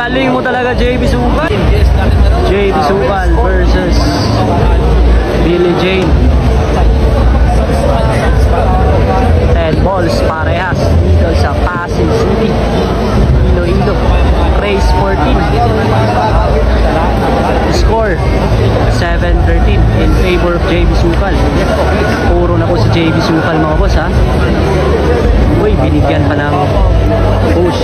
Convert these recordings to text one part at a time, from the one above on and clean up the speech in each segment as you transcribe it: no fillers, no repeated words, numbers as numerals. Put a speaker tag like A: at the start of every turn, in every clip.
A: Galing mo talaga, JB Sukal. JB Sukal versus Billie Jane. 10 balls parehas dito sa Pasig City, Iloilo. Race 14. Score 7-13 in favor of JB Sukal. Puro na po si JB Sukal mga boss ha. Uy, binigyan pa ng push.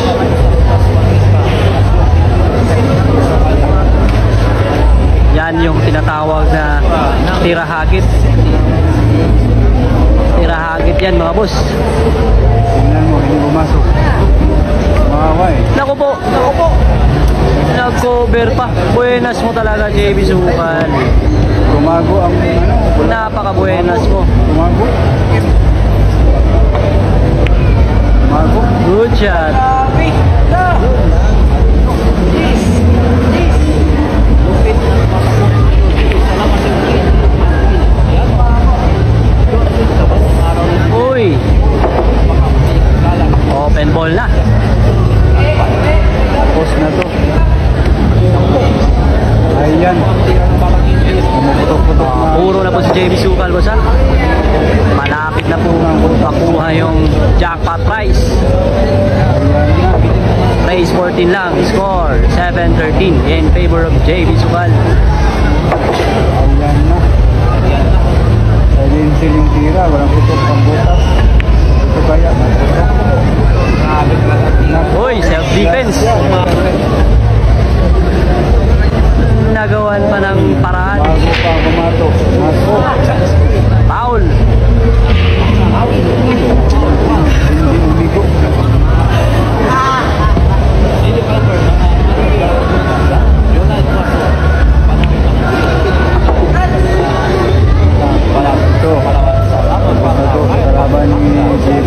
A: Yan yung tinatawag na tirahagit. Tirahagit yan mga boss.
B: Tingnan mo, hindi pumasok. Mawaway.
A: Naku po, naku po. Nag-cover pa. Buenas mo talaga, JB Sukal.
B: Tumago ang ano.
A: Napaka-buenas mo.
B: Tumago. Tumago.
A: Good shot. Uy. Open ball na.
B: Post na to. Ayan. Pumuputok-putok na.
A: Puro na po si JB Sukal boss ha. Malapit na po makuha yung jackpot prize. Race 14 lang. Score 7-13 in favor of JB Sukal.
B: Ayan na. Silensil yung tira. Walang putok pang butas. Ito kaya.
A: Uy, self-defense. Nagawan pa ng paraan.
B: Bago pa kumato. Naso.
A: Foul.
B: Hindi umigo. Ito. Ito sa kalaban ni JB.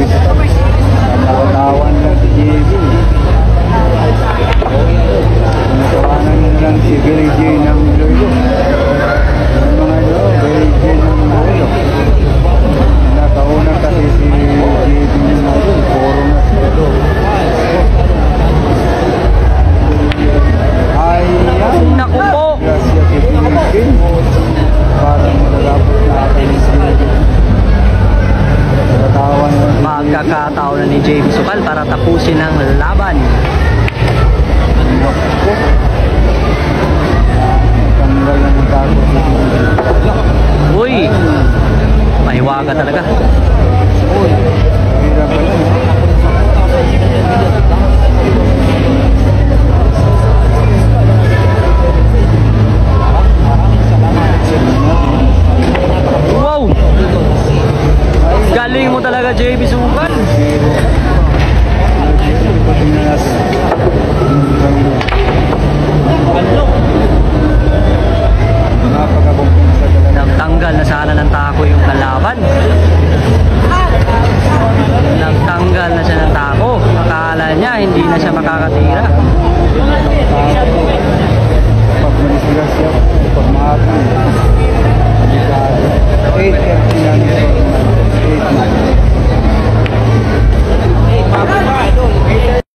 B: Natawan lang si JB. Natawanan lang si Billie Jane ng Iloilo. Mga ilo, Billie Jane ng Iloilo. Nakauna kasi si JB ng Iloilo. Puro na si ito. Ayan.
A: Naku po.
B: Gracias si Billie Jane. Parang malalapot na akin si JB. Natawan lang si
A: Magkakataon na ni JB Sukal para tapusin ang laban.
B: Tanggal na ng tago.
A: Uy, mahiwaga talaga.
B: Uy, hirap pala.
A: Wow! Galing mo talaga, JB Sukal.
B: Tingnan natin.